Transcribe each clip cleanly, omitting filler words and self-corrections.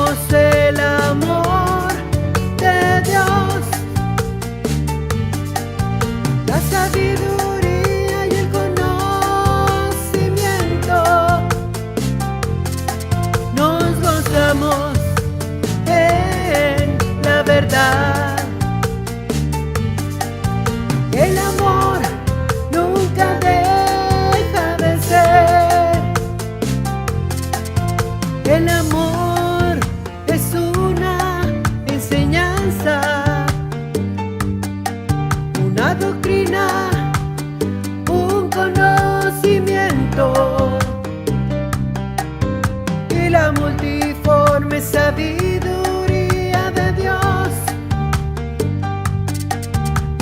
buscamos el amor de Dios, la sabiduría y el conocimiento. Nos gozamos en la verdad. El amor nunca deja de ser. El amor es una enseñanza, una doctrina, un conocimiento y la multiforme sabiduría de Dios.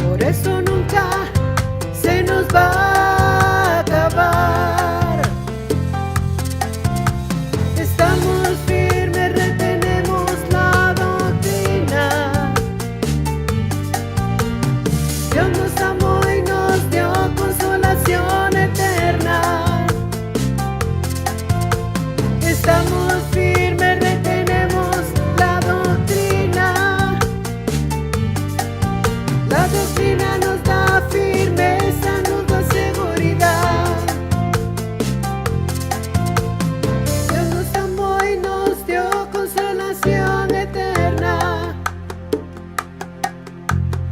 Por eso nunca se nos va a acabar. Estamos firmes, retenemos la doctrina. Dios nos amó y nos dio consolación eterna. Estamos firmes, retenemos la doctrina. La doctrina nos da firmeza, nos da seguridad. Dios nos amó y nos dio consolación eterna.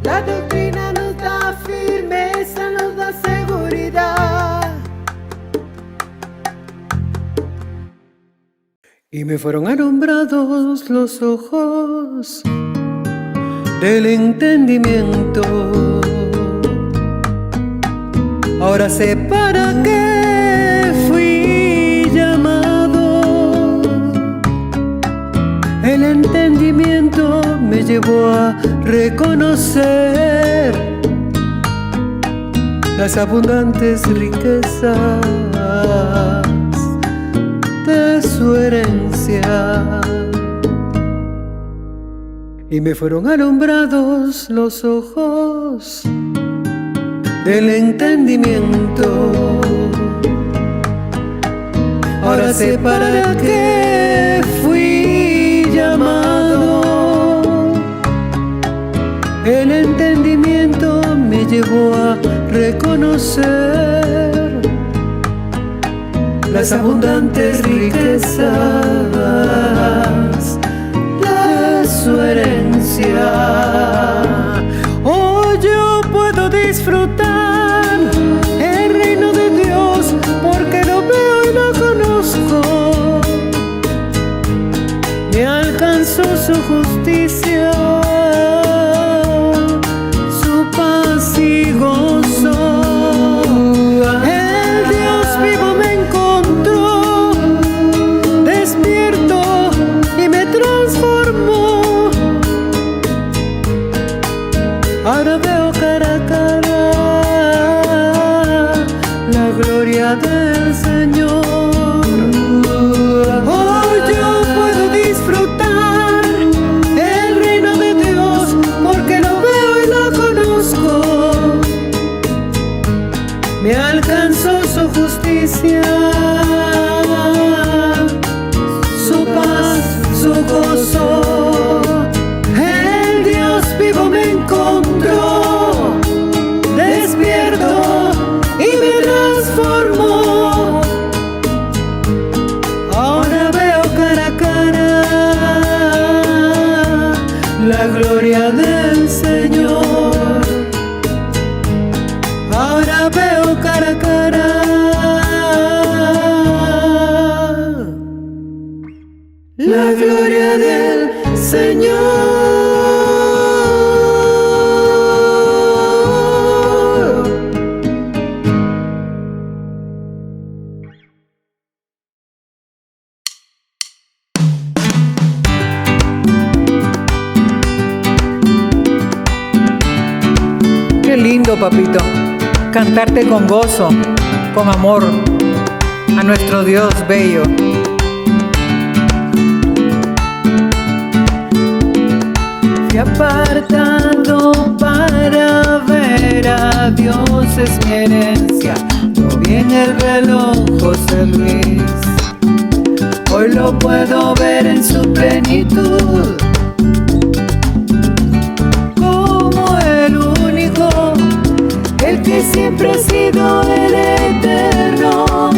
La doctrina nos da firmeza, nos da seguridad. Y me fueron alumbrados los ojos del entendimiento. Ahora sé para qué fui llamado. El entendimiento me llevó a reconocer las abundantes riquezas de su herencia. Y me fueron alumbrados los ojos del entendimiento. Ahora sé para qué fui llamado. El entendimiento me llevó a reconocer las abundantes riquezas de su herencia. Hoy yo puedo disfrutar el reino de Dios porque lo veo y lo conozco. Me alcanzó su justicia, su paz y gozo. El Dios vivo me encontró, despierto y me transformó. Ahora veo cara a cara la gloria del Señor. Hoy yo puedo disfrutar el reino de Dios porque lo veo y lo conozco. Me alcanzó su justicia, su paz, su gozo. El Dios vivo me encontró, despierto y me transformó. Ahora veo cara a cara la gloria del Señor. Ahora veo cara a cara la gloria del Señor. Qué lindo, papito, cantarte con gozo, con amor, a nuestro Dios bello. Fui apartado para ver a Dios, es mi herencia. Lo vi en el reloj, José Luis. hoy lo puedo ver en su plenitud, como el único, el que siempre ha sido el eterno,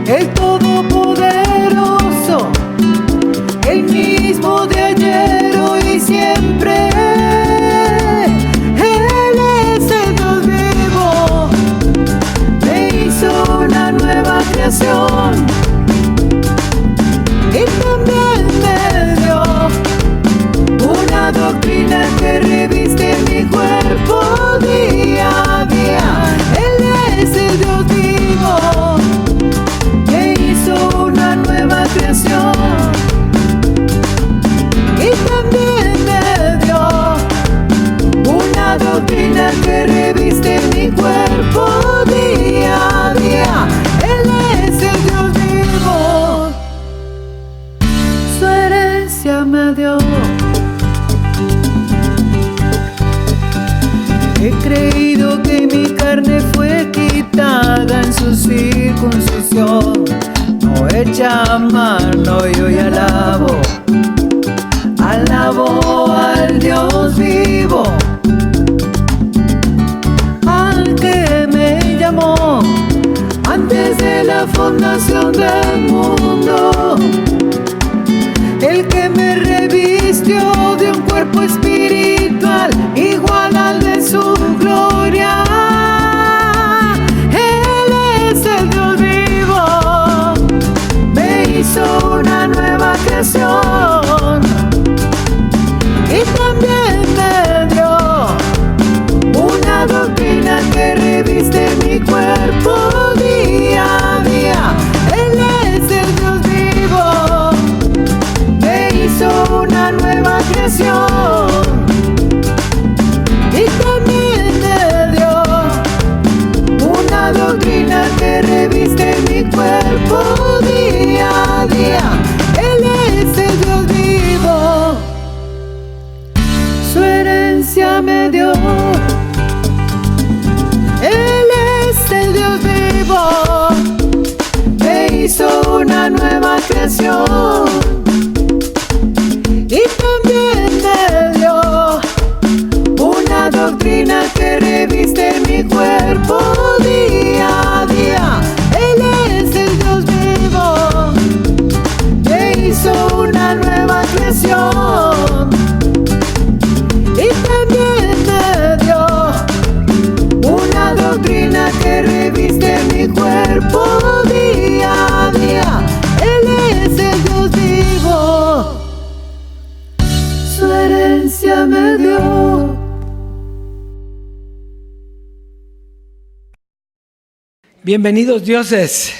el todopoderoso, el mismo de ayer, hoy y siempre. Él es el Dios vivo, me hizo una nueva creación y también me dio una doctrina que reviste mi cuerpo día a día. Él es el Dios vivo, me hizo una nueva creación y también me dio una doctrina que reviste mi cuerpo día a día. Él es el Dios vivo, su herencia me dio. He creído que mi carne fue quitada en su circuncisión, no hecha a mano, y hoy alabo al Dios vivo, al que me llamó antes de la fundación del mundo, el que me revistió de un cuerpo espiritual igual al de su gloria. Él es el Dios vivo, me hizo una nueva creación y también me dio una doctrina que reviste mi cuerpo día a día. Él es el Dios vivo, me hizo una nueva creación y también me dio una doctrina que reviste mi cuerpo día a día. Él es el Dios vivo, su herencia me dio. Él es el Dios vivo, me hizo una nueva creación y también me dio una doctrina que reviste mi cuerpo día a día. Él es el Dios vivo, me hizo una nueva creación y también me dio una doctrina que reviste mi cuerpo día a día. Él es el Dios vivo, su herencia me dio. Bienvenidos dioses,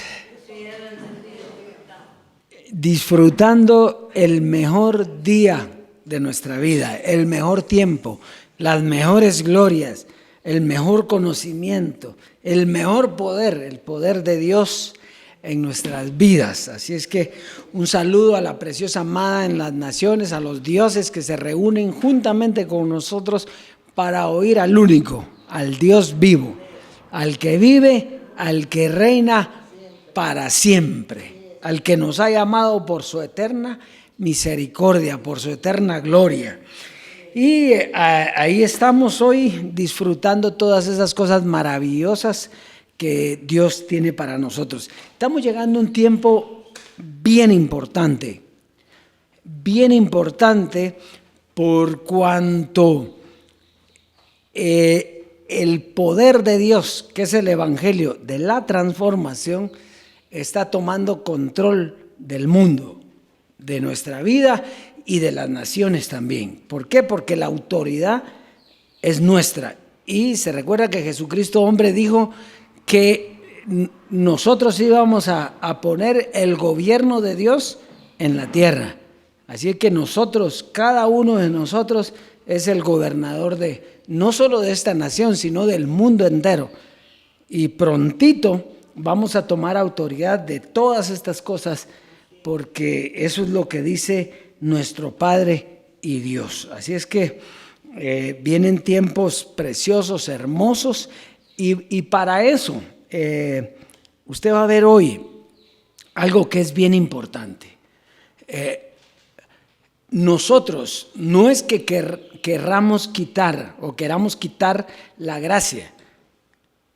disfrutando el mejor día de nuestra vida, el mejor tiempo, las mejores glorias, el mejor conocimiento, el mejor poder, el poder de Dios en nuestras vidas. Así es que un saludo a la preciosa amada en las naciones, a los dioses que se reúnen juntamente con nosotros para oír al único, al Dios vivo, al que vive, al que reina para siempre, al que nos ha llamado por su eterna misericordia, por su eterna gloria. Y ahí estamos hoy disfrutando todas esas cosas maravillosas que Dios tiene para nosotros. Estamos llegando a un tiempo bien importante por cuanto el poder de Dios, que es el evangelio de la transformación, está tomando control del mundo, de nuestra vida y de las naciones también. ¿Por qué? Porque la autoridad es nuestra. Y se recuerda que Jesucristo, hombre, dijo que nosotros íbamos a poner el gobierno de Dios en la tierra. Así que nosotros, cada uno de nosotros es el gobernador de no solo de esta nación, sino del mundo entero. Y prontito vamos a tomar autoridad de todas estas cosas, porque eso es lo que dice nuestro Padre y Dios. Así es que vienen tiempos preciosos, hermosos, y para eso usted va a ver hoy algo que es bien importante. Nosotros no es que querramos quitar o queramos quitar la gracia,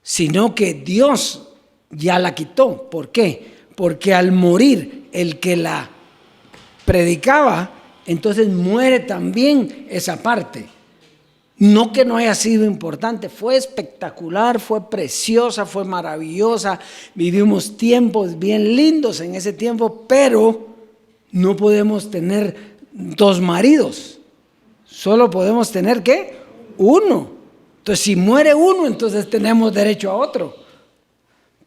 sino que Dios ya la quitó. ¿Por qué? Porque al morir el que la predicaba, entonces muere también esa parte. No que no haya sido importante, fue espectacular, fue preciosa, fue maravillosa, vivimos tiempos bien lindos en ese tiempo, pero no podemos tener 2 maridos, solo podemos tener ¿qué? 1. Entonces si muere uno, entonces tenemos derecho a otro,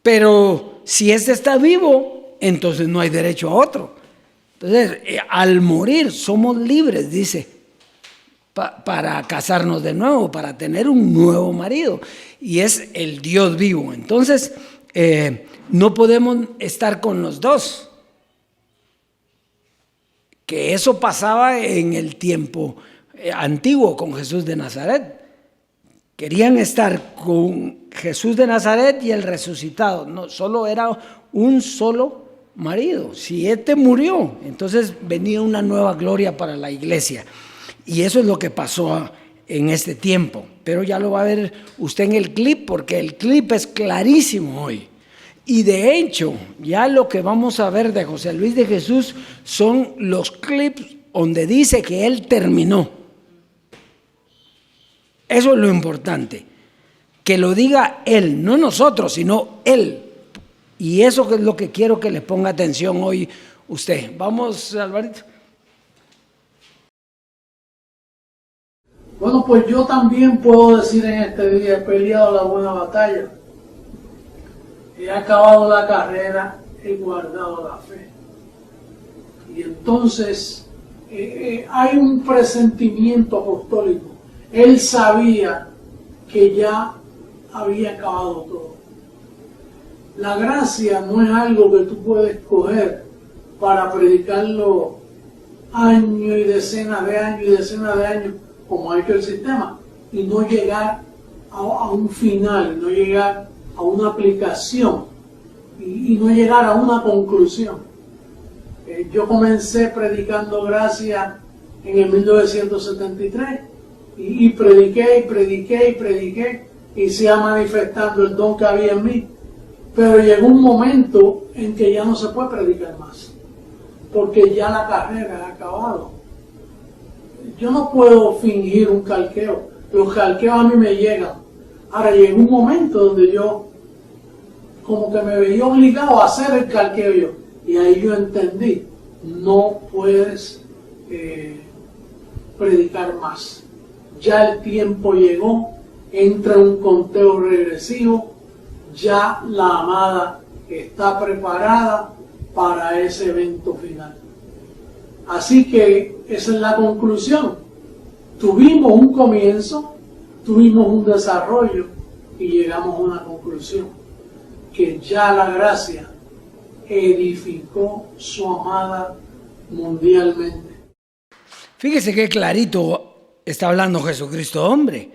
pero si este está vivo, entonces no hay derecho a otro. Entonces al morir somos libres, dice, para casarnos de nuevo, para tener un nuevo marido, y es el Dios vivo. Entonces no podemos estar con los 2, que eso pasaba en el tiempo antiguo con Jesús de Nazaret. Querían estar con Jesús de Nazaret y el resucitado. No, solo era un solo marido. Si este murió, entonces venía una nueva gloria para la iglesia. Y eso es lo que pasó en este tiempo. Pero ya lo va a ver usted en el clip, porque el clip es clarísimo hoy. Y de hecho, ya lo que vamos a ver de José Luis de Jesús son los clips donde dice que él terminó. Eso es lo importante. Que lo diga él, no nosotros, sino él. Y eso es lo que quiero que le ponga atención hoy usted. Vamos, Alvarito. Bueno, pues yo también puedo decir en este día, he peleado la buena batalla, he acabado la carrera, he guardado la fe. Y entonces hay un presentimiento apostólico. Él sabía que ya había acabado todo. La gracia no es algo que tú puedes coger para predicarlo años y decenas de años y decenas de años, como ha hecho el sistema, y no llegar a un final, no llegar a una aplicación y no llegar a una conclusión. Yo comencé predicando gracia en el 1973 y prediqué y se ha manifestado el don que había en mí, pero llegó un momento en que ya no se puede predicar más, porque ya la carrera ha acabado. Yo no puedo fingir un calqueo. Los calqueos a mí me llegan. Ahora llegó un momento donde yo como que me veía obligado a hacer el calqueo yo. Y ahí yo entendí, no puedes predicar más. Ya el tiempo llegó, entra un conteo regresivo, ya la amada está preparada para ese evento final. Así que esa es la conclusión. Tuvimos un comienzo, tuvimos un desarrollo y llegamos a una conclusión, que ya la gracia edificó su amada mundialmente. Fíjese qué clarito está hablando Jesucristo hombre.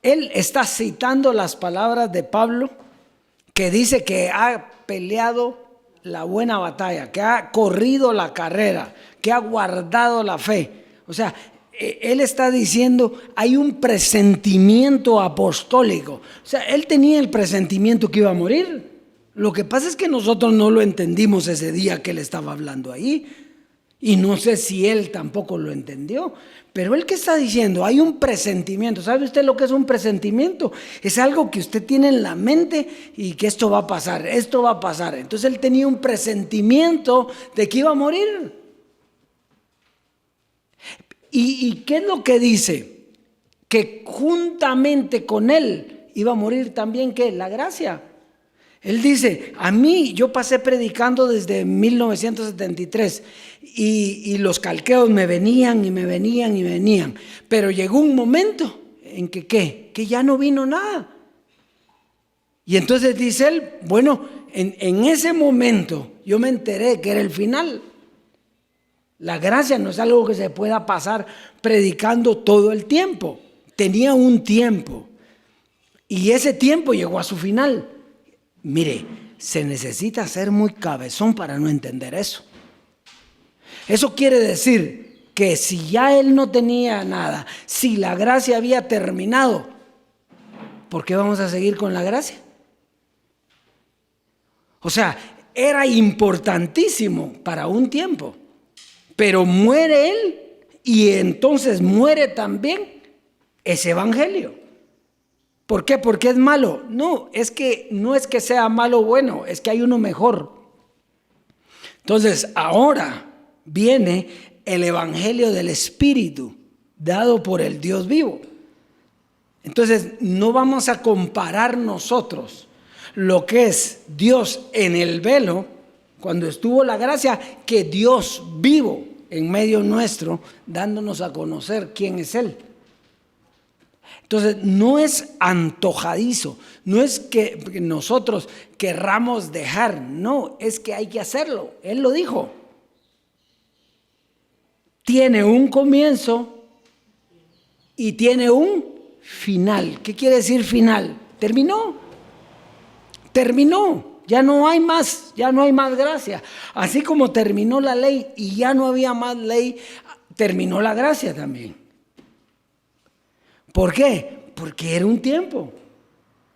Él está citando las palabras de Pablo, que dice que ha peleado la buena batalla, que ha corrido la carrera, que ha guardado la fe. O sea, él está diciendo, hay un presentimiento apostólico. O sea, él tenía el presentimiento que iba a morir. Lo que pasa es que nosotros no lo entendimos ese día que él estaba hablando ahí. Y no sé si él tampoco lo entendió. Pero él que está diciendo, hay un presentimiento. ¿Sabe usted lo que es un presentimiento? Es algo que usted tiene en la mente y que esto va a pasar, esto va a pasar. Entonces él tenía un presentimiento de que iba a morir. ¿Y qué es lo que dice? Que juntamente con él iba a morir también, ¿qué? La gracia. Él dice, a mí, yo pasé predicando desde 1973 y los calqueos me venían y me venían y me venían. Pero llegó un momento en que, ¿qué? Que ya no vino nada. Y entonces dice él, bueno, en ese momento yo me enteré que era el final. La gracia no es algo que se pueda pasar predicando todo el tiempo. Tenía un tiempo y ese tiempo llegó a su final. Mire, se necesita ser muy cabezón para no entender eso. Eso quiere decir que si ya él no tenía nada, si la gracia había terminado, ¿por qué vamos a seguir con la gracia? O sea, era importantísimo para un tiempo, pero muere él y entonces muere también ese evangelio. ¿Por qué? ¿Porque es malo? No es que sea malo o bueno, es que hay uno mejor. Entonces ahora viene el evangelio del Espíritu dado por el Dios vivo. Entonces no vamos a comparar nosotros lo que es Dios en el velo, cuando estuvo la gracia, que Dios vivo en medio nuestro, dándonos a conocer quién es Él. Entonces no es antojadizo, no es que nosotros querramos dejar, no, es que hay que hacerlo. Él lo dijo. Tiene un comienzo y tiene un final. ¿Qué quiere decir final? Terminó, ya no hay más gracia. Así como terminó la ley y ya no había más ley, terminó la gracia también. ¿Por qué? Porque era un tiempo,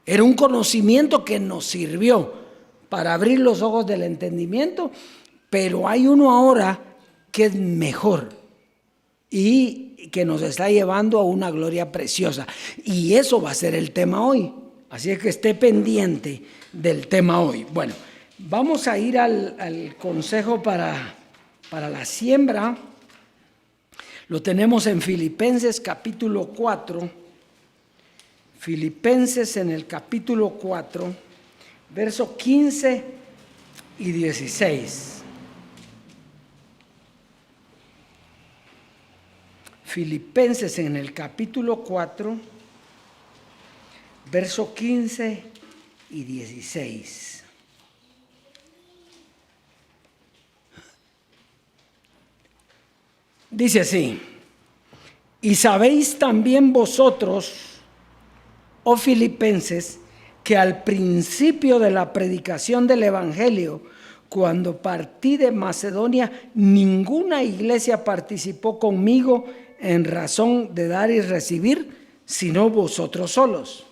era un conocimiento que nos sirvió para abrir los ojos del entendimiento, pero hay uno ahora que es mejor y que nos está llevando a una gloria preciosa. Y eso va a ser el tema hoy. Así es que esté pendiente del tema hoy. Bueno, vamos a ir al consejo para la siembra. Lo tenemos en Filipenses capítulo 4. Filipenses en el capítulo 4, versos 15 y 16. Filipenses en el capítulo 4, versos 15 y 16. Dice así: y sabéis también vosotros, oh filipenses, que al principio de la predicación del evangelio, cuando partí de Macedonia, ninguna iglesia participó conmigo en razón de dar y recibir, sino vosotros solos.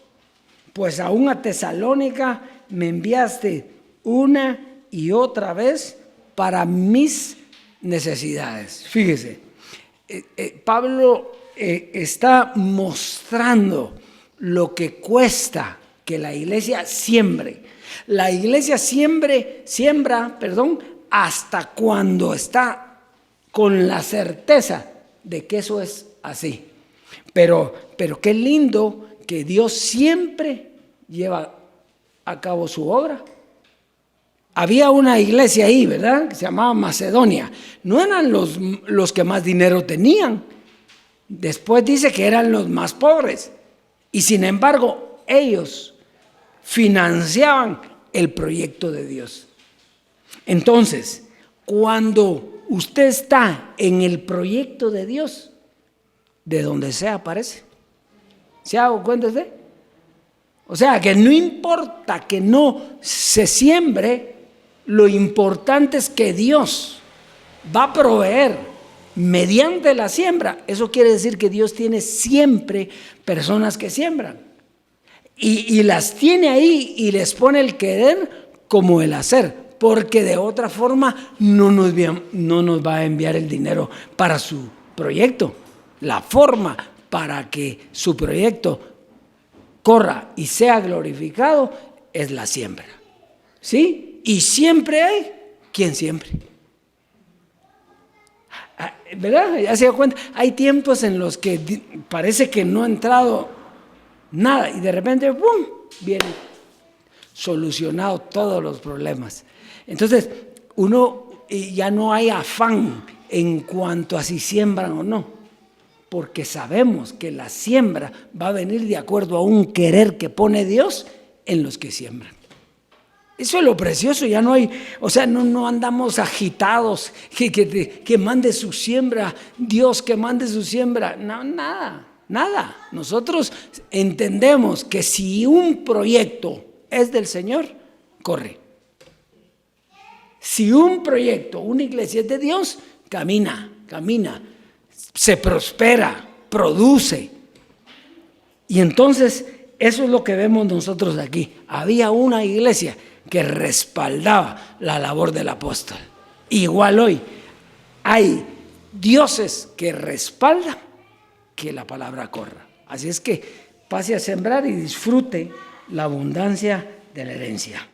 Pues aún a Tesalónica me enviaste una y otra vez para mis necesidades. Fíjese, Pablo está mostrando lo que cuesta que la iglesia siembre. La iglesia siembra, hasta cuando está con la certeza de que eso es así. Pero qué lindo que Dios siempre lleva a cabo su obra. Había una iglesia ahí, ¿verdad?, que se llamaba Macedonia. No eran los que más dinero tenían. Después dice que eran los más pobres. Y sin embargo, ellos financiaban el proyecto de Dios. Entonces, cuando usted está en el proyecto de Dios, de donde sea aparece. ¿Se ha dado cuenta usted? O sea, que no importa que no se siembre, lo importante es que Dios va a proveer mediante la siembra. Eso quiere decir que Dios tiene siempre personas que siembran. Y las tiene ahí y les pone el querer como el hacer, porque de otra forma no nos va a enviar el dinero para su proyecto. La forma para que su proyecto corra y sea glorificado es la siembra. ¿Sí? Y siempre hay quien siempre. ¿Verdad? Ya se dio cuenta. Hay tiempos en los que parece que no ha entrado nada y de repente ¡pum!, viene solucionado todos los problemas. Entonces uno ya no hay afán en cuanto a si siembran o no, porque sabemos que la siembra va a venir de acuerdo a un querer que pone Dios en los que siembran. Eso es lo precioso. Ya no hay, o sea, no andamos agitados que mande su siembra, Dios que mande su siembra. No, nada. Nosotros entendemos que si un proyecto es del Señor, corre. Si un proyecto, una iglesia es de Dios, camina, se prospera, produce. Y entonces eso es lo que vemos nosotros aquí. Había una iglesia que respaldaba la labor del apóstol. Igual hoy hay dioses que respaldan que la palabra corra. Así es que pase a sembrar y disfrute la abundancia de la herencia.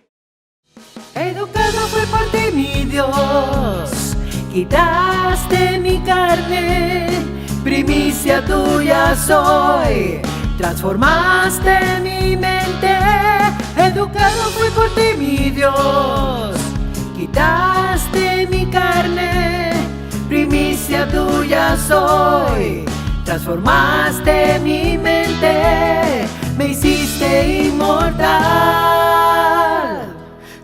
Educado fue por ti, mi Dios, quitaste mi carne, primicia tuya soy, transformaste mi mente. Educado fui por ti, mi Dios, quitaste mi carne, primicia tuya soy, transformaste mi mente, me hiciste inmortal.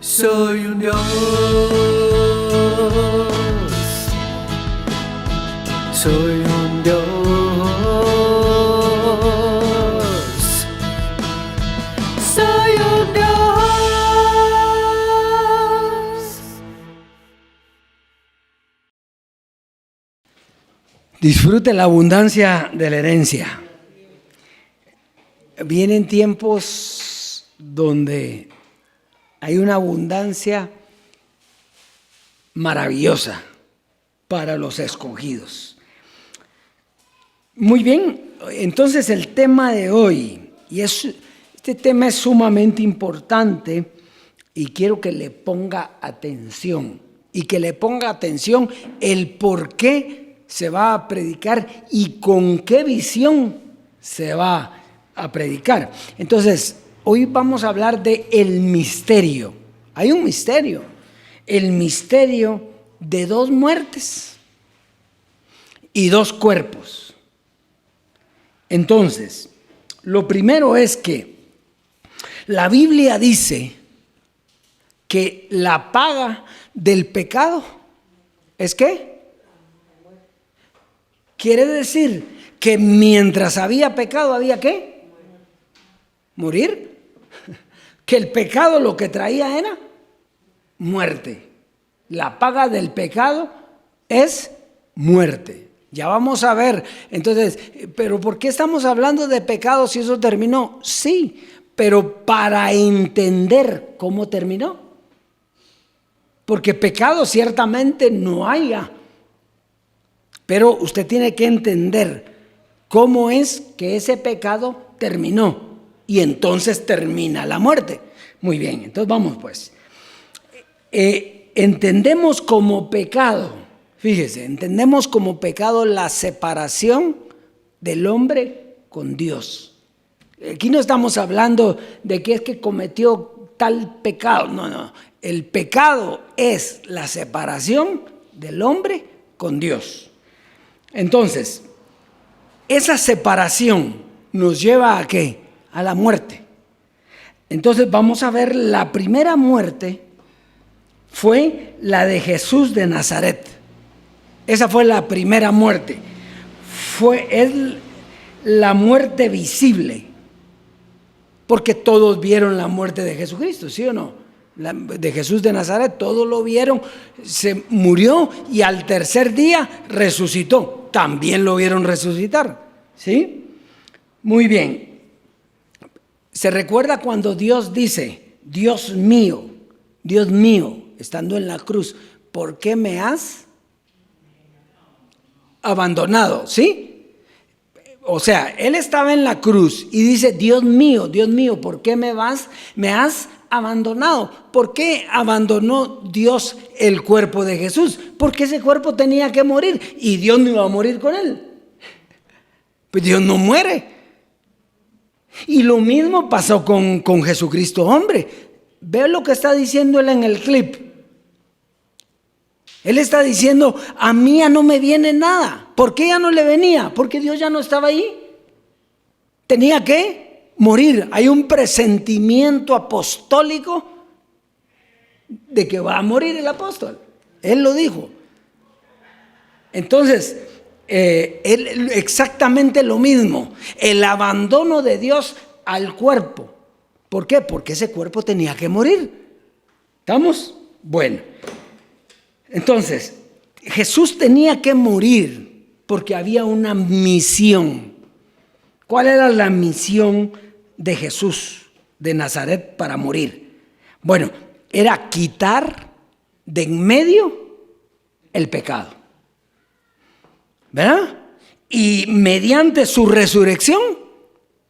Soy un Dios, soy un Dios, soy un Dios. Disfrute la abundancia de la herencia. Vienen tiempos donde hay una abundancia maravillosa para los escogidos. Muy bien, entonces el tema de hoy, este tema es sumamente importante y quiero que le ponga atención el por qué se va a predicar y con qué visión se va a predicar. Entonces, hoy vamos a hablar de el misterio. Hay un misterio, el misterio de 2 muertes y 2 cuerpos. Entonces, lo primero es que la Biblia dice que la paga del pecado es ¿qué? Quiere decir que mientras había pecado, ¿había qué? Morir. Que el pecado lo que traía era muerte. La paga del pecado es muerte. Ya vamos a ver. Entonces, ¿pero por qué estamos hablando de pecado si eso terminó? Sí, pero para entender cómo terminó. Porque pecado ciertamente no haya. Pero usted tiene que entender cómo es que ese pecado terminó. Y entonces termina la muerte. Muy bien, entonces vamos pues. Entendemos como pecado, fíjese, entendemos como pecado la separación del hombre con Dios. Aquí no estamos hablando de que es que cometió tal pecado, no. El pecado es la separación del hombre con Dios. Entonces, esa separación nos lleva ¿a qué? A la muerte. Entonces vamos a ver, la primera muerte fue la de Jesús de Nazaret. Esa fue la primera muerte. Es la muerte visible. Porque todos vieron la muerte de Jesucristo, ¿sí o no? De Jesús de Nazaret, todos lo vieron, se murió y al tercer día resucitó. También lo vieron resucitar, ¿sí? Muy bien. ¿Se recuerda cuando Dios dice, Dios mío, estando en la cruz, ¿por qué me has abandonado? ¿Sí? O sea, Él estaba en la cruz y dice, Dios mío, ¿por qué me has abandonado? ¿Por qué abandonó Dios el cuerpo de Jesús? Porque ese cuerpo tenía que morir y Dios no iba a morir con él. Pues Dios no muere. Y lo mismo pasó con Jesucristo, hombre. Ve lo que está diciendo él en el clip. Él está diciendo, a mí ya no me viene nada. ¿Por qué ya no le venía? Porque Dios ya no estaba ahí. Tenía que morir. Hay un presentimiento apostólico de que va a morir el apóstol. Él lo dijo. Entonces, exactamente lo mismo, el abandono de Dios al cuerpo. ¿Por qué? Porque ese cuerpo tenía que morir. ¿Estamos? Bueno, Entonces, Jesús tenía que morir porque había una misión. ¿Cuál era la misión de Jesús de Nazaret para morir? Bueno, era quitar de en medio el pecado, ¿verdad? Y mediante su resurrección,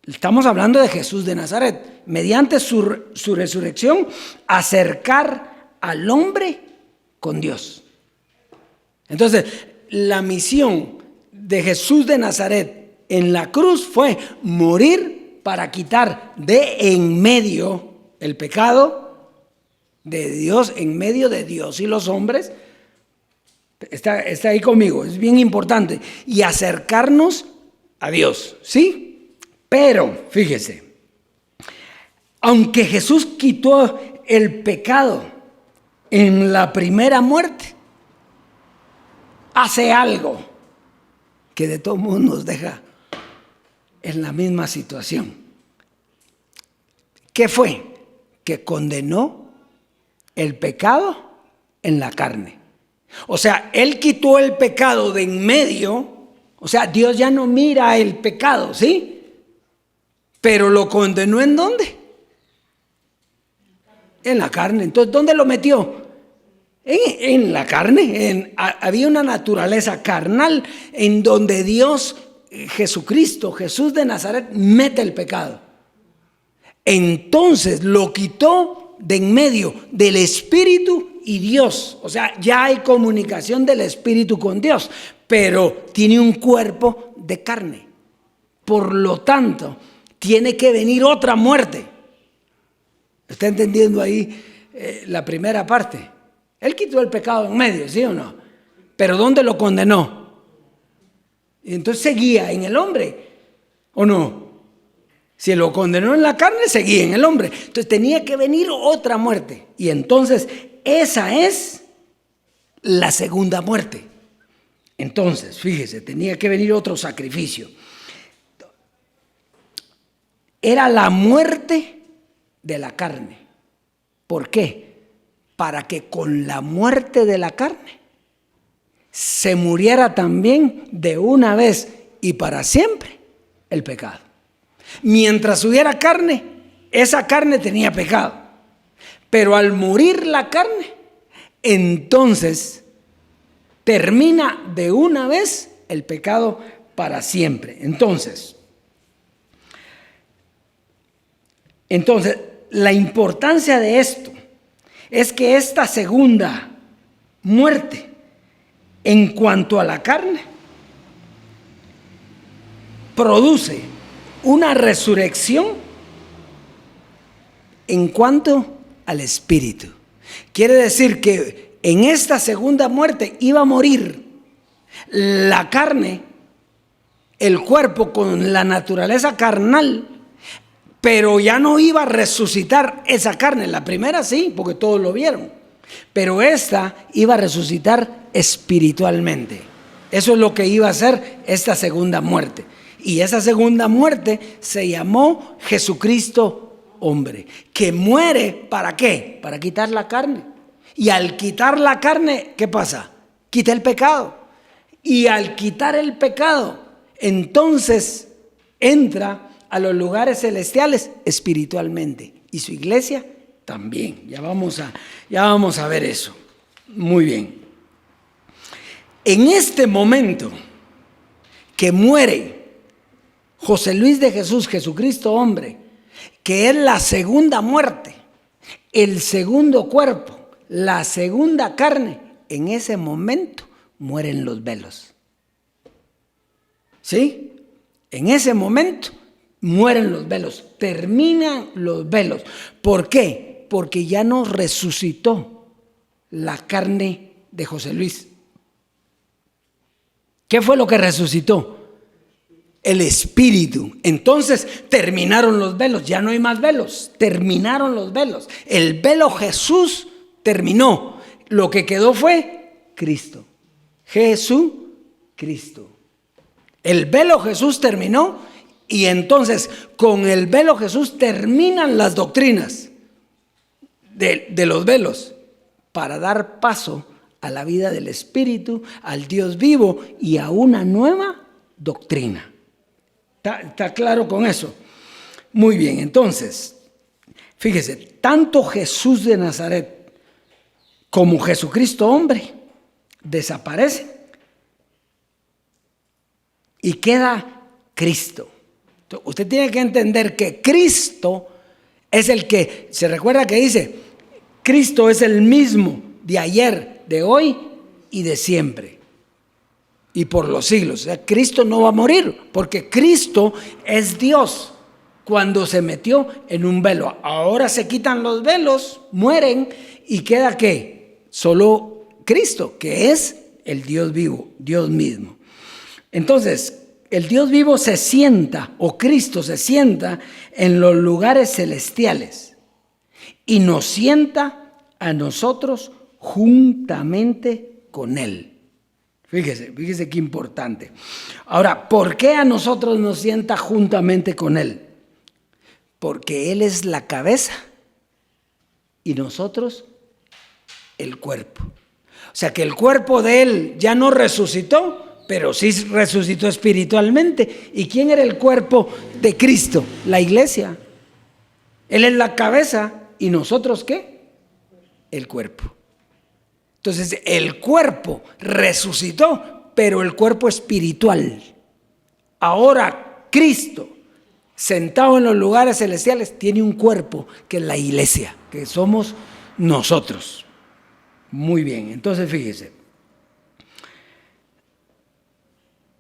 estamos hablando de Jesús de Nazaret, mediante su resurrección, acercar al hombre con Dios. Entonces, la misión de Jesús de Nazaret en la cruz fue morir para quitar de en medio el pecado de Dios, en medio de Dios y los hombres. Está ahí conmigo, es bien importante. Y acercarnos a Dios, ¿sí? Pero, fíjese, aunque Jesús quitó el pecado en la primera muerte, hace algo que de todo modo nos deja en la misma situación. ¿Qué fue? Que condenó el pecado en la carne. O sea, Él quitó el pecado de en medio. O sea, Dios ya no mira el pecado, ¿sí? Pero lo condenó ¿en dónde? En la carne. Entonces, ¿dónde lo metió? En la carne. Había una naturaleza carnal en donde Dios, Jesucristo, Jesús de Nazaret, mete el pecado. Entonces lo quitó de en medio del Espíritu y Dios. O sea, ya hay comunicación del Espíritu con Dios, pero tiene un cuerpo de carne. Por lo tanto, tiene que venir otra muerte. ¿Está entendiendo ahí la primera parte? Él quitó el pecado en medio, ¿sí o no? Pero ¿dónde lo condenó? Y entonces seguía en el hombre, ¿o no? Si lo condenó en la carne, seguía en el hombre. Entonces tenía que venir otra muerte. Y entonces esa es la segunda muerte. Entonces, fíjese, tenía que venir otro sacrificio. Era la muerte de la carne. ¿Por qué? Para que con la muerte de la carne se muriera también de una vez y para siempre el pecado. Mientras hubiera carne, esa carne tenía pecado. Pero al morir la carne, entonces termina de una vez el pecado para siempre. Entonces, la importancia de esto es que esta segunda muerte, en cuanto a la carne, produce una resurrección en cuanto al espíritu. Quiere decir que en esta segunda muerte iba a morir la carne, el cuerpo con la naturaleza carnal, pero ya no iba a resucitar esa carne. La primera sí, porque todos lo vieron, pero esta iba a resucitar espiritualmente. Eso es lo que iba a hacer esta segunda muerte. Y esa segunda muerte se llamó Jesucristo hombre, que muere ¿para qué? Para quitar la carne. Y al quitar la carne, ¿qué pasa? Quita el pecado. Y al quitar el pecado, entonces entra a los lugares celestiales espiritualmente. Y su iglesia también. Ya vamos a ver eso. Muy bien. En este momento que muere José Luis de Jesús, Jesucristo hombre, que es la segunda muerte, el segundo cuerpo, la segunda carne, en ese momento mueren los velos. ¿Sí? En ese momento mueren los velos, terminan los velos. ¿Por qué? Porque ya no resucitó la carne de José Luis. ¿Qué fue lo que resucitó? El espíritu. Entonces terminaron los velos, ya no hay más velos, terminaron los velos. El velo Jesús terminó, lo que quedó fue Cristo. Jesucristo. El velo Jesús terminó y entonces con el velo Jesús terminan las doctrinas de los velos para dar paso a la vida del Espíritu, al Dios vivo y a una nueva doctrina. ¿Está claro con eso? Muy bien, entonces, fíjese, tanto Jesús de Nazaret como Jesucristo hombre desaparecen y queda Cristo. Entonces, usted tiene que entender que Cristo es el que, se recuerda que dice, Cristo es el mismo de ayer, de hoy y de siempre y por los siglos. O sea, Cristo no va a morir porque Cristo es Dios cuando se metió en un velo. Ahora se quitan los velos, mueren y queda ¿qué? Solo Cristo, que es el Dios vivo, Dios mismo. Entonces, el Dios vivo se sienta, o Cristo se sienta en los lugares celestiales y nos sienta a nosotros juntamente con Él. Fíjese qué importante. Ahora, ¿por qué a nosotros nos sienta juntamente con Él? Porque Él es la cabeza y nosotros el cuerpo. O sea que el cuerpo de Él ya no resucitó, pero sí resucitó espiritualmente. ¿Y quién era el cuerpo de Cristo? La iglesia. Él es la cabeza y nosotros ¿qué? El cuerpo. Entonces el cuerpo resucitó, pero el cuerpo espiritual. Ahora Cristo, sentado en los lugares celestiales, tiene un cuerpo que es la iglesia, que somos nosotros. Muy bien, entonces fíjese.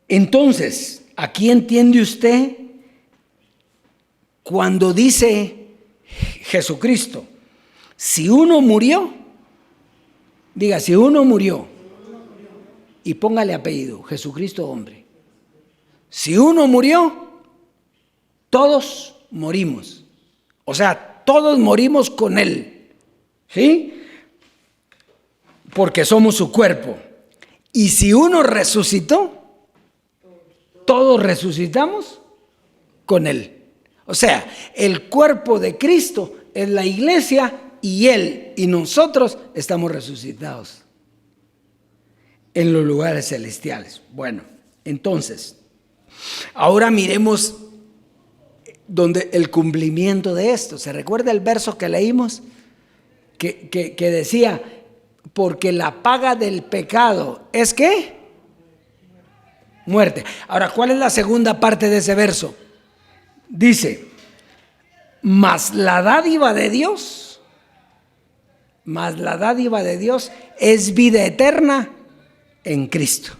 Entonces, aquí entiende usted cuando dice Jesucristo, si uno murió, diga, si uno murió, y póngale apellido, Jesucristo hombre. Si uno murió, todos morimos. O sea, todos morimos con Él. ¿Sí? Porque somos su cuerpo. Y si uno resucitó, todos resucitamos con Él. O sea, el cuerpo de Cristo es la iglesia y Él y nosotros estamos resucitados en los lugares celestiales. Bueno, entonces, ahora miremos donde el cumplimiento de esto. ¿Se recuerda el verso que leímos? Que decía, porque la paga del pecado es ¿qué? Muerte. Ahora, ¿cuál es la segunda parte de ese verso? Dice, mas la dádiva de Dios es vida eterna en Cristo.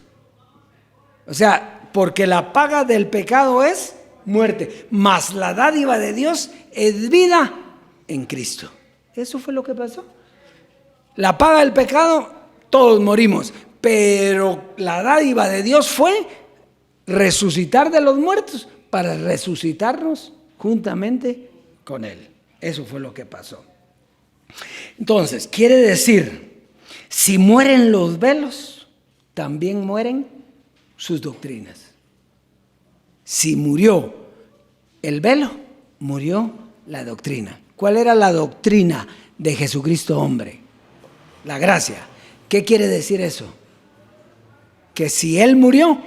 O sea, porque la paga del pecado es muerte, mas la dádiva de Dios es vida en Cristo. Eso fue lo que pasó. La paga del pecado, todos morimos, pero la dádiva de Dios fue resucitar de los muertos para resucitarnos juntamente con Él. Eso fue lo que pasó. Entonces, quiere decir, si mueren los velos, también mueren sus doctrinas. Si murió el velo, murió la doctrina. ¿Cuál era la doctrina de Jesucristo hombre? La gracia. ¿Qué quiere decir eso? Que si Él murió,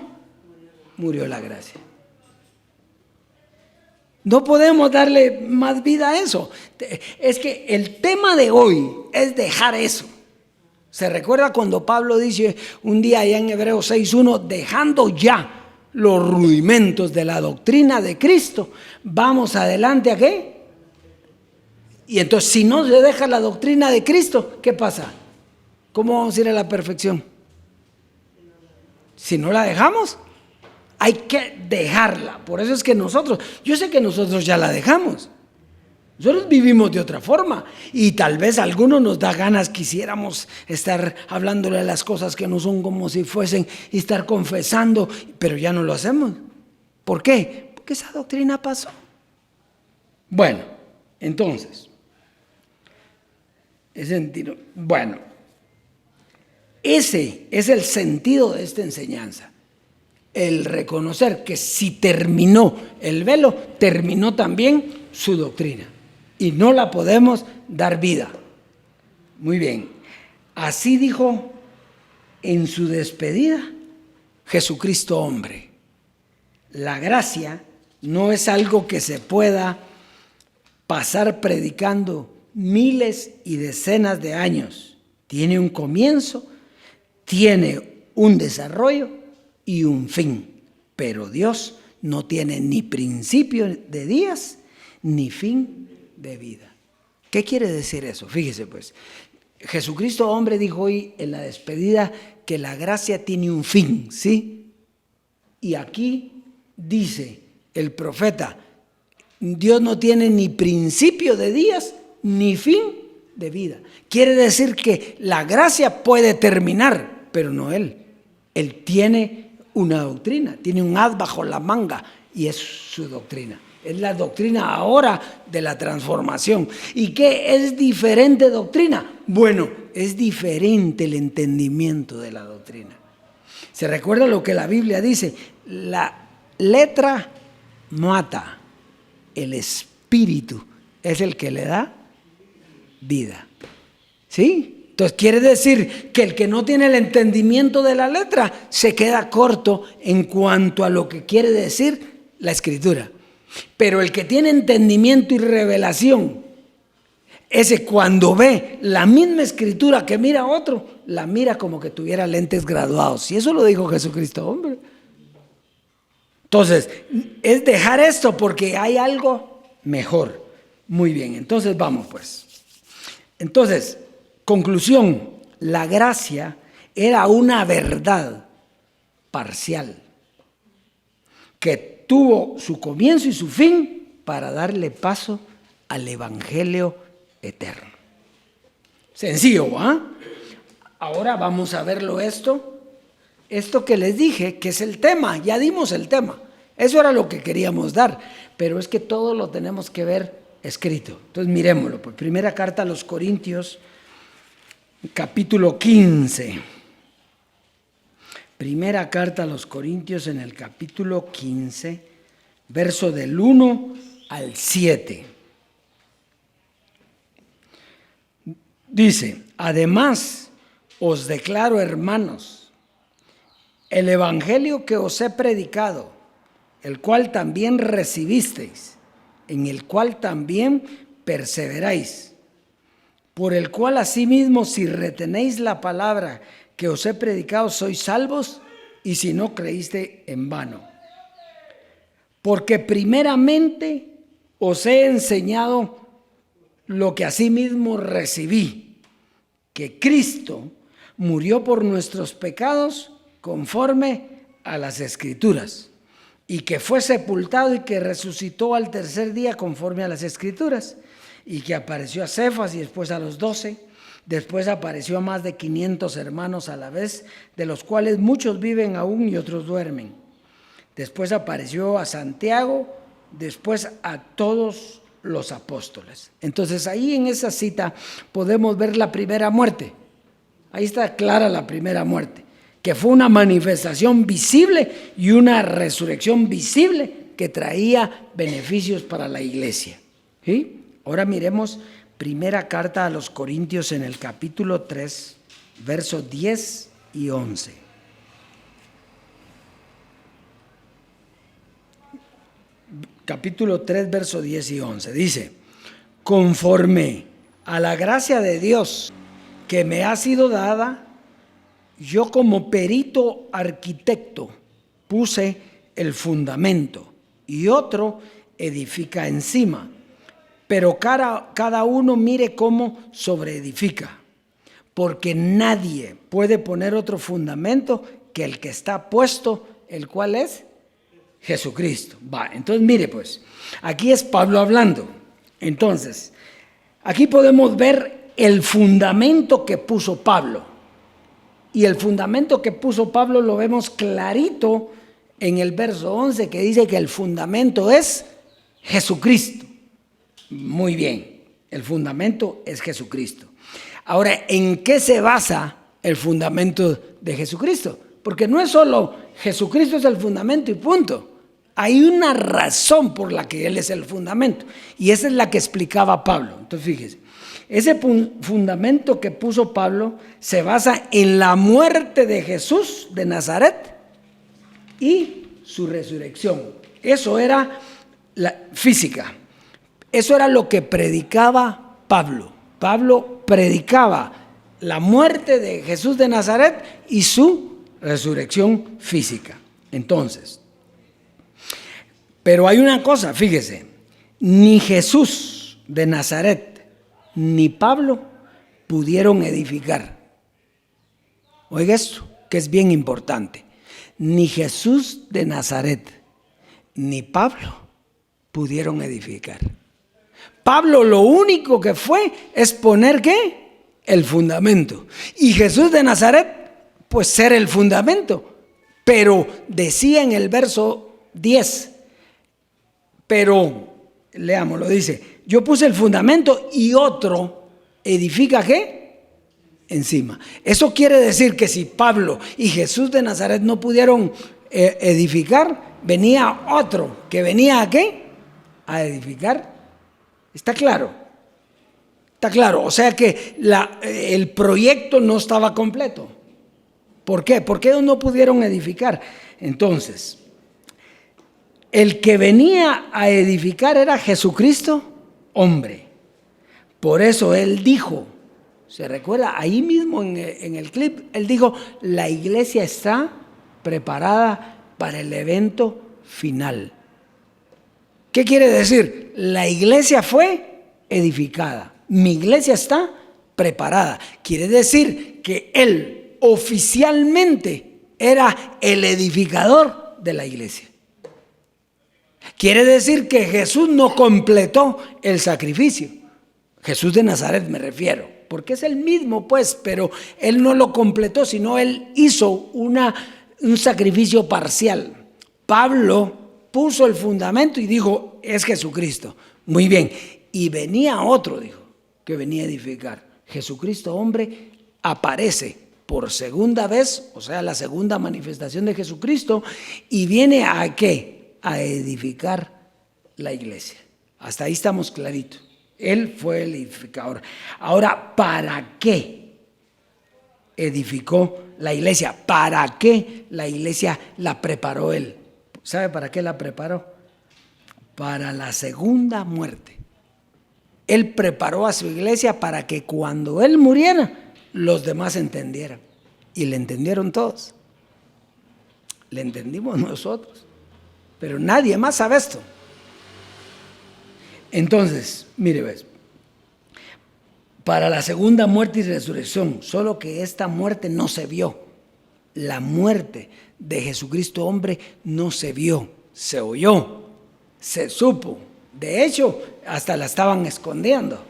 murió la gracia. No podemos darle más vida a eso. Es que el tema de hoy es dejar eso. ¿Se recuerda cuando Pablo dice un día allá en Hebreos 6:1, dejando ya los rudimentos de la doctrina de Cristo, vamos adelante a qué? Y entonces si no se deja la doctrina de Cristo, ¿qué pasa? ¿Cómo vamos a ir a la perfección? Si no la dejamos, hay que dejarla. Por eso es que yo sé que nosotros ya la dejamos. Nosotros vivimos de otra forma y tal vez a algunos nos da ganas, quisiéramos estar hablándole de las cosas que no son como si fuesen y estar confesando, pero ya no lo hacemos. ¿Por qué? Porque esa doctrina pasó. Bueno, entonces, ese es el sentido de esta enseñanza. El reconocer que si terminó el velo, terminó también su doctrina. Y no la podemos dar vida. Muy bien. Así dijo en su despedida, Jesucristo hombre. La gracia no es algo que se pueda pasar predicando miles y decenas de años. Tiene un comienzo, tiene un desarrollo y un fin. Pero Dios no tiene ni principio de días ni fin de vida. ¿Qué quiere decir eso? Fíjese pues, Jesucristo hombre dijo hoy en la despedida que la gracia tiene un fin, ¿sí? Y aquí dice el profeta, Dios no tiene ni principio de días ni fin de vida. Quiere decir que la gracia puede terminar, pero no Él. Él tiene una doctrina, tiene un as bajo la manga y es su doctrina. Es la doctrina ahora de la transformación. ¿Y qué es diferente doctrina? Bueno, es diferente el entendimiento de la doctrina. ¿Se recuerda lo que la Biblia dice? La letra mata, el espíritu es el que le da vida. ¿Sí? Entonces quiere decir que el que no tiene el entendimiento de la letra se queda corto en cuanto a lo que quiere decir la Escritura. Pero el que tiene entendimiento y revelación, ese cuando ve la misma Escritura que mira a otro, la mira como que tuviera lentes graduados. Y eso lo dijo Jesucristo, hombre. Entonces, es dejar esto porque hay algo mejor. Muy bien, entonces vamos pues. Entonces, conclusión, la gracia era una verdad parcial que tuvo su comienzo y su fin para darle paso al evangelio eterno. Sencillo, ¿ah? Ahora vamos a verlo esto que les dije, que es el tema, ya dimos el tema. Eso era lo que queríamos dar, pero es que todo lo tenemos que ver escrito. Entonces miremoslo, pues primera carta a los Corintios, capítulo 15. Primera carta a los Corintios en el capítulo 15, verso del 1 al 7. Dice, además os declaro, hermanos, el evangelio que os he predicado, el cual también recibisteis, en el cual también perseveráis, por el cual asimismo si retenéis la palabra que os he predicado, sois salvos, y si no creíste en vano. Porque primeramente os he enseñado lo que asimismo recibí, que Cristo murió por nuestros pecados conforme a las Escrituras, y que fue sepultado y que resucitó al tercer día conforme a las Escrituras, y que apareció a Cefas y después a los 12, después apareció a más de 500 hermanos a la vez, de los cuales muchos viven aún y otros duermen. Después apareció a Santiago, después a todos los apóstoles. Entonces ahí en esa cita podemos ver la primera muerte. Ahí está clara la primera muerte, que fue una manifestación visible y una resurrección visible que traía beneficios para la iglesia. ¿Sí? Ahora miremos primera carta a los Corintios en el capítulo 3, versos 10 y 11. Capítulo 3, versos 10 y 11. Dice, conforme a la gracia de Dios que me ha sido dada, yo como perito arquitecto puse el fundamento y otro edifica encima. Pero cada uno mire cómo sobreedifica, porque nadie puede poner otro fundamento que el que está puesto, el cual es Jesucristo. Entonces mire pues, aquí es Pablo hablando. Entonces, aquí podemos ver el fundamento que puso Pablo. Y el fundamento que puso Pablo lo vemos clarito en el verso 11, que dice que el fundamento es Jesucristo. Muy bien, el fundamento es Jesucristo. Ahora, ¿en qué se basa el fundamento de Jesucristo? Porque no es solo Jesucristo es el fundamento y punto. Hay una razón por la que Él es el fundamento. Y esa es la que explicaba Pablo. Entonces fíjese, ese fundamento que puso Pablo se basa en la muerte de Jesús de Nazaret y su resurrección. Eso era la física. Eso era lo que predicaba Pablo. Pablo predicaba la muerte de Jesús de Nazaret y su resurrección física. Entonces, pero hay una cosa, fíjese, ni Jesús de Nazaret ni Pablo pudieron edificar. Oiga esto, que es bien importante. Ni Jesús de Nazaret ni Pablo pudieron edificar. Pablo lo único que fue es poner ¿qué? El fundamento. Y Jesús de Nazaret, pues ser el fundamento. Pero decía en el verso 10, pero, leámoslo, dice, yo puse el fundamento y otro edifica ¿qué? Encima. Eso quiere decir que si Pablo y Jesús de Nazaret no pudieron edificar, venía otro que venía ¿a qué? A edificar. ¿Está claro? Está claro. O sea que el proyecto no estaba completo. ¿Por qué? Porque ellos no pudieron edificar. Entonces, el que venía a edificar era Jesucristo, hombre. Por eso Él dijo, ¿se recuerda? Ahí mismo en el clip, Él dijo, la iglesia está preparada para el evento final. ¿Qué quiere decir? La iglesia fue edificada. Mi iglesia está preparada. Quiere decir que Él oficialmente era el edificador de la iglesia. Quiere decir que Jesús no completó el sacrificio. Jesús de Nazaret me refiero, porque es el mismo pues, pero Él no lo completó, sino Él hizo un sacrificio parcial. Pablo puso el fundamento y dijo, es Jesucristo. Muy bien. Y venía otro, dijo, que venía a edificar. Jesucristo, hombre, aparece por segunda vez, o sea, la segunda manifestación de Jesucristo, y viene ¿a qué? A edificar la iglesia. Hasta ahí estamos claritos. Él fue el edificador. Ahora, ¿para qué edificó la iglesia? ¿Para qué la iglesia la preparó Él? ¿Sabe para qué la preparó? Para la segunda muerte. Él preparó a su iglesia para que cuando Él muriera, los demás entendieran. Y le entendieron todos. Le entendimos nosotros. Pero nadie más sabe esto. Entonces, mire, ves, para la segunda muerte y resurrección, solo que esta muerte no se vio. La muerte de Jesucristo hombre no se vio, se oyó, se supo. De hecho, hasta la estaban escondiendo.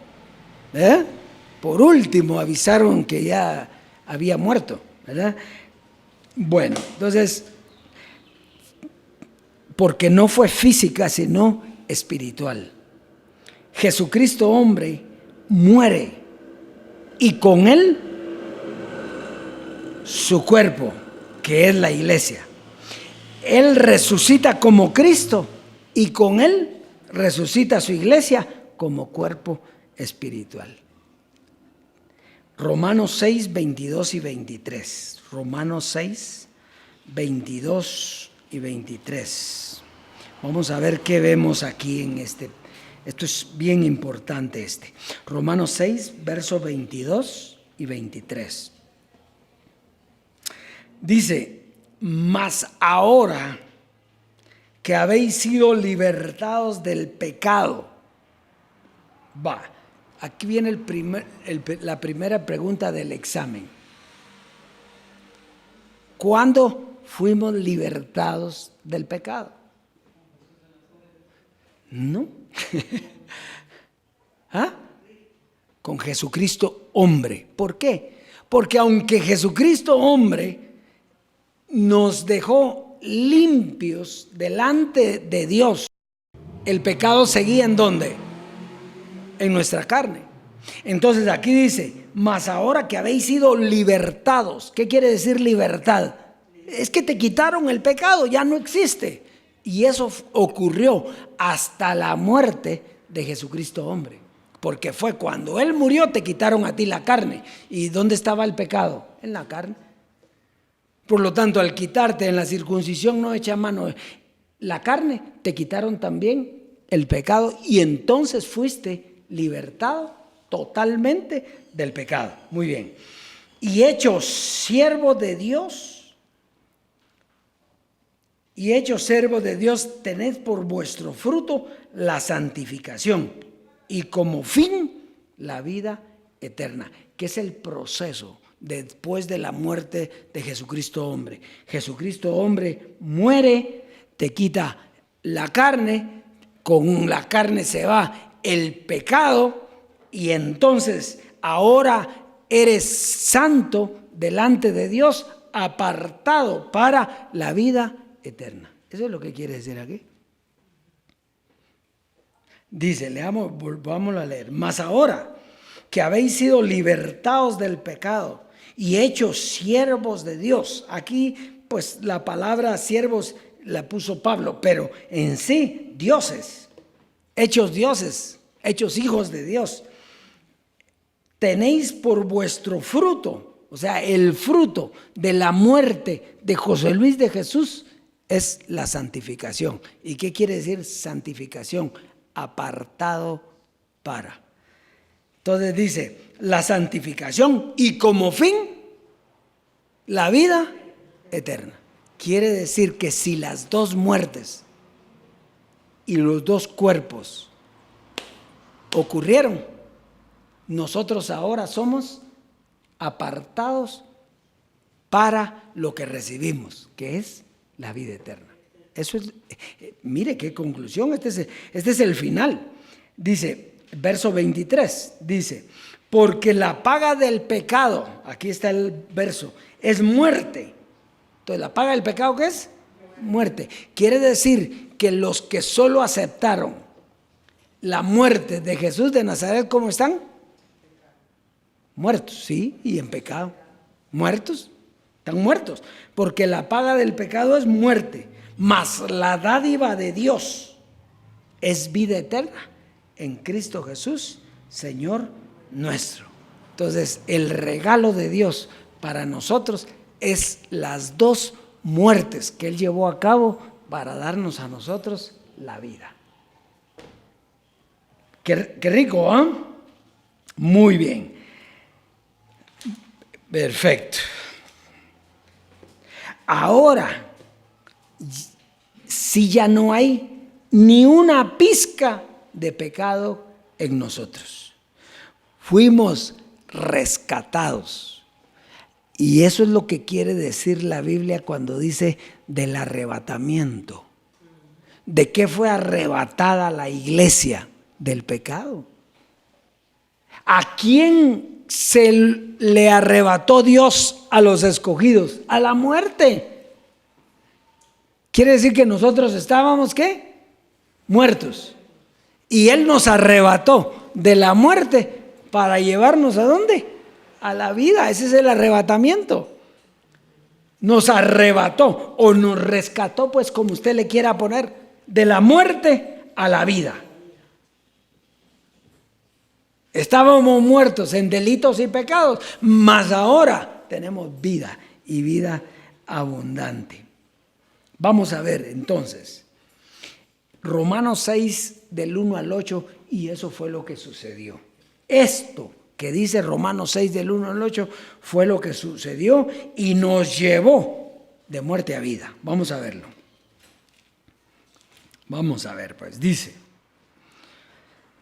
Por último, avisaron que ya había muerto, ¿verdad? Bueno, entonces, porque no fue física, sino espiritual. Jesucristo hombre muere y con Él su cuerpo, que es la iglesia. Él resucita como Cristo y con Él resucita su iglesia como cuerpo espiritual. Romanos 6, 22 y 23. Romanos 6, 22 y 23. Vamos a ver qué vemos aquí en este. Esto es bien importante Romanos 6, versos 22 y 23. Dice, mas ahora que habéis sido libertados del pecado. Aquí viene la primera pregunta del examen. ¿Cuándo fuimos libertados del pecado? No. Con Jesucristo hombre. ¿Por qué? Porque aunque Jesucristo hombre nos dejó limpios delante de Dios, el pecado seguía ¿en dónde? En nuestra carne. Entonces aquí dice, mas ahora que habéis sido libertados. ¿Qué quiere decir libertad? Es que te quitaron el pecado, ya no existe. Y eso ocurrió hasta la muerte de Jesucristo hombre. Porque fue cuando Él murió, te quitaron a ti la carne. ¿Y dónde estaba el pecado? En la carne. Por lo tanto, al quitarte en la circuncisión no echa mano la carne, te quitaron también el pecado y entonces fuiste libertado totalmente del pecado. Muy bien. Y hechos siervos de Dios, tened por vuestro fruto la santificación y como fin la vida eterna, que es el proceso después de la muerte de Jesucristo hombre. Jesucristo hombre muere, te quita la carne, con la carne se va el pecado y entonces ahora eres santo delante de Dios, apartado para la vida eterna. Eso es lo que quiere decir aquí. Dice, vamos a leer. Mas ahora que habéis sido libertados del pecado y hechos siervos de Dios. Aquí pues la palabra siervos la puso Pablo, pero en sí dioses, hechos hijos de Dios. Tenéis por vuestro fruto, o sea, el fruto de la muerte de José Luis de Jesús es la santificación. ¿Y qué quiere decir santificación? Apartado para. Entonces dice, la santificación y como fin, la vida eterna. Quiere decir que si las dos muertes y los dos cuerpos ocurrieron, nosotros ahora somos apartados para lo que recibimos, que es la vida eterna. Eso es, mire qué conclusión, este es el final. Dice, verso 23, dice, porque la paga del pecado, aquí está el verso, es muerte. Entonces, ¿la paga del pecado qué es? Muerte. Quiere decir que los que solo aceptaron la muerte de Jesús de Nazaret, ¿cómo están? Muertos, sí, y en pecado. Muertos, están muertos. Porque la paga del pecado es muerte, mas la dádiva de Dios es vida eterna en Cristo Jesús, Señor nuestro. Entonces, el regalo de Dios para nosotros es las dos muertes que Él llevó a cabo para darnos a nosotros la vida. Qué rico, ¿eh? Muy bien. Perfecto. Ahora, si ya no hay ni una pizca de pecado en nosotros, fuimos rescatados. Y eso es lo que quiere decir la Biblia cuando dice del arrebatamiento. ¿De qué fue arrebatada la iglesia? Del pecado. ¿A quién se le arrebató Dios a los escogidos? A la muerte. Quiere decir que nosotros estábamos, ¿qué? Muertos. Y Él nos arrebató de la muerte para llevarnos ¿a dónde? A la vida. Ese es el arrebatamiento. Nos arrebató o nos rescató, pues como usted le quiera poner, de la muerte a la vida. Estábamos muertos en delitos y pecados, mas ahora tenemos vida y vida abundante. Vamos a ver entonces Romanos 6 del 1 al 8 y eso fue lo que sucedió. Esto que dice Romanos 6 del 1 al 8 fue lo que sucedió y nos llevó de muerte a vida. Vamos a verlo. Vamos a ver, pues dice: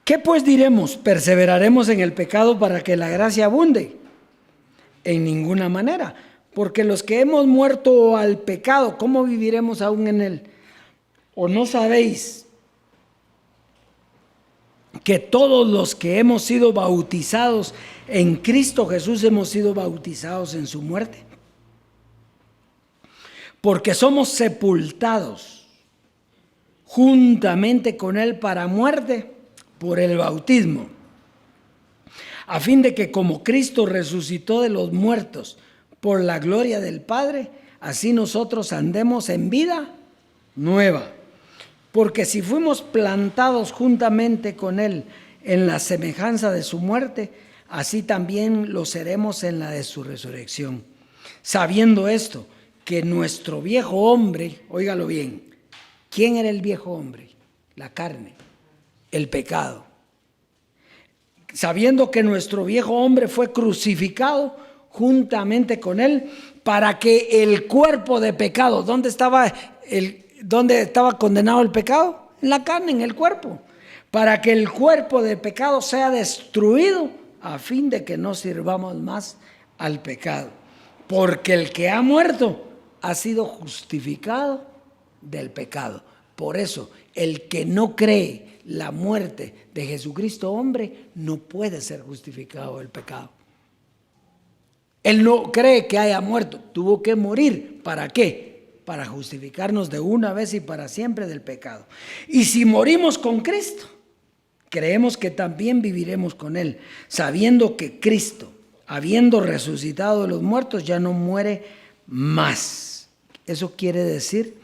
¿qué pues diremos? ¿Perseveraremos en el pecado para que la gracia abunde? En ninguna manera, porque los que hemos muerto al pecado, ¿cómo viviremos aún en él? ¿O no sabéis que todos los que hemos sido bautizados en Cristo Jesús hemos sido bautizados en su muerte? Porque somos sepultados juntamente con él para muerte por el bautismo, a fin de que como Cristo resucitó de los muertos por la gloria del Padre, así nosotros andemos en vida nueva. Porque si fuimos plantados juntamente con Él en la semejanza de su muerte, así también lo seremos en la de su resurrección. Sabiendo esto, que nuestro viejo hombre, óigalo bien, ¿quién era el viejo hombre? La carne, el pecado. Sabiendo que nuestro viejo hombre fue crucificado juntamente con Él, para que el cuerpo de pecado, ¿dónde estaba condenado el pecado? En la carne, en el cuerpo. Para que el cuerpo de pecado sea destruido, a fin de que no sirvamos más al pecado. Porque el que ha muerto ha sido justificado del pecado. Por eso, el que no cree la muerte de Jesucristo hombre, no puede ser justificado del pecado. Él no cree que haya muerto, tuvo que morir. ¿Para qué? Para justificarnos de una vez y para siempre del pecado. Y si morimos con Cristo, creemos que también viviremos con Él, sabiendo que Cristo, habiendo resucitado de los muertos, ya no muere más. Eso quiere decir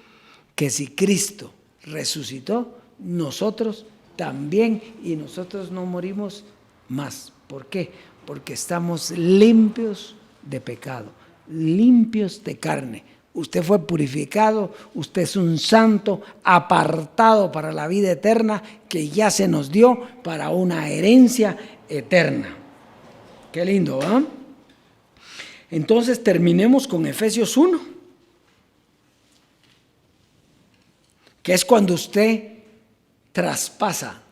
que si Cristo resucitó, nosotros también, y nosotros no morimos más. ¿Por qué? Porque estamos limpios de pecado, limpios de carne. Usted fue purificado, usted es un santo apartado para la vida eterna que ya se nos dio para una herencia eterna. Qué lindo, ¿eh? Entonces terminemos con Efesios 1, que es cuando usted traspasa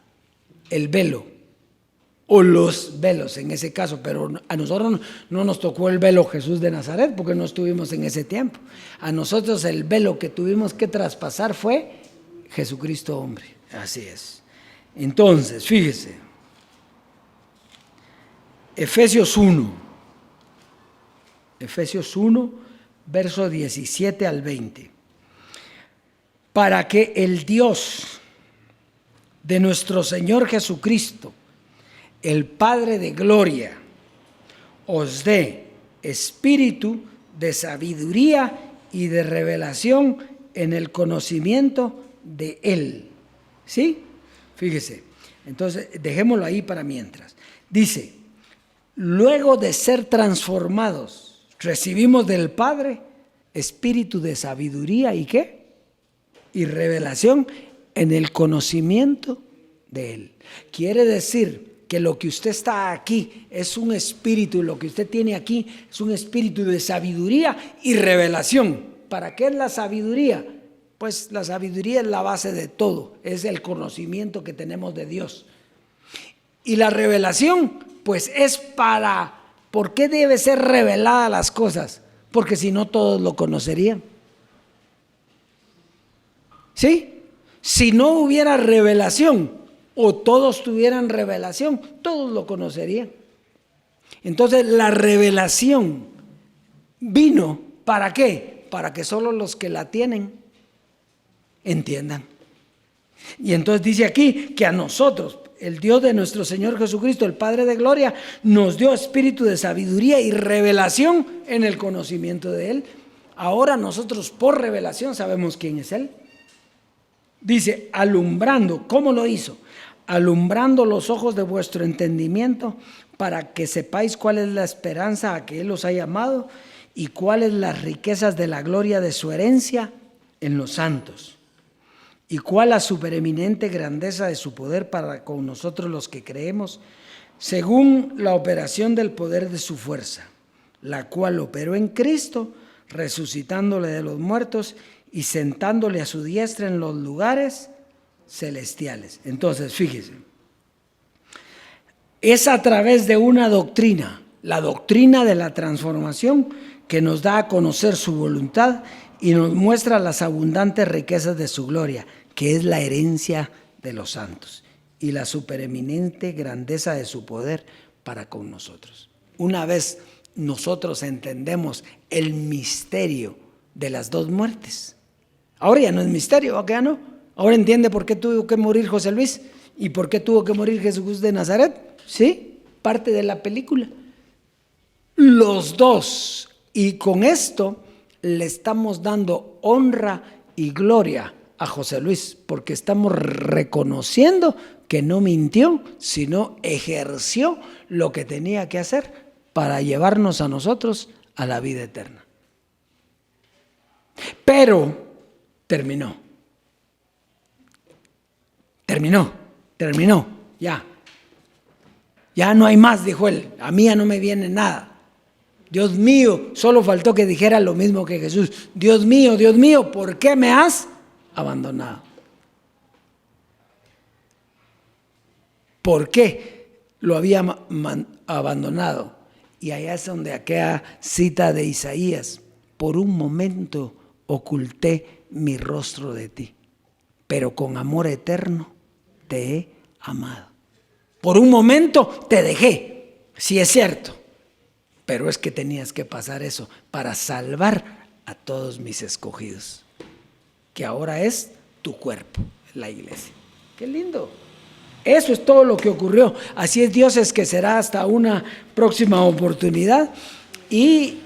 el velo, o los velos en ese caso, pero a nosotros no nos tocó el velo Jesús de Nazaret porque no estuvimos en ese tiempo. A nosotros el velo que tuvimos que traspasar fue Jesucristo hombre. Así es. Entonces, fíjese, Efesios 1, verso 17 al 20. Para que el Dios de nuestro Señor Jesucristo, el Padre de gloria, os dé espíritu de sabiduría y de revelación en el conocimiento de Él. ¿Sí? Fíjese. Entonces, dejémoslo ahí para mientras. Dice, luego de ser transformados, recibimos del Padre espíritu de sabiduría y ¿qué? Y revelación en el conocimiento de Él. Quiere decir que lo que usted está aquí es un espíritu, lo que usted tiene aquí es un espíritu de sabiduría y revelación. ¿Para qué es la sabiduría? Pues la sabiduría es la base de todo, es el conocimiento que tenemos de Dios. Y la revelación, pues es ¿por qué debe ser revelada las cosas? Porque si no todos lo conocerían. ¿Sí? Si no hubiera revelación, o todos tuvieran revelación, todos lo conocerían. Entonces la revelación vino, ¿para qué? Para que solo los que la tienen entiendan. Y entonces dice aquí que a nosotros, el Dios de nuestro Señor Jesucristo, el Padre de gloria, nos dio espíritu de sabiduría y revelación en el conocimiento de Él. Ahora nosotros por revelación sabemos quién es Él. Dice, alumbrando, ¿cómo lo hizo? Alumbrando los ojos de vuestro entendimiento para que sepáis cuál es la esperanza a que Él os ha llamado y cuáles las riquezas de la gloria de su herencia en los santos y cuál la supereminente grandeza de su poder para con nosotros los que creemos, según la operación del poder de su fuerza, la cual operó en Cristo, resucitándole de los muertos y sentándole a su diestra en los lugares celestiales. Entonces, fíjese, es a través de una doctrina, la doctrina de la transformación, que nos da a conocer su voluntad y nos muestra las abundantes riquezas de su gloria, que es la herencia de los santos, y la supereminente grandeza de su poder para con nosotros. Una vez nosotros entendemos el misterio de las dos muertes, ahora ya no es misterio, ¿a qué ya no? Ahora entiende por qué tuvo que morir José Luis y por qué tuvo que morir Jesús de Nazaret. ¿Sí? Parte de la película. Los dos. Y con esto le estamos dando honra y gloria a José Luis, porque estamos reconociendo que no mintió, sino ejerció lo que tenía que hacer para llevarnos a nosotros a la vida eterna. Pero terminó, ya no hay más, dijo él, a mí ya no me viene nada. Dios mío, solo faltó que dijera lo mismo que Jesús. Dios mío, ¿por qué me has abandonado? ¿Por qué lo había abandonado? Y allá es donde aquella cita de Isaías: por un momento oculté mi rostro de ti, pero con amor eterno te he amado. Por un momento te dejé, sí es cierto, pero es que tenías que pasar eso para salvar a todos mis escogidos, que ahora es tu cuerpo, la iglesia. ¡Qué lindo! Eso es todo lo que ocurrió. Así es Dios, es que será hasta una próxima oportunidad. Y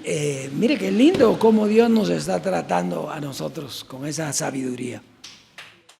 mire qué lindo cómo Dios nos está tratando a nosotros con esa sabiduría.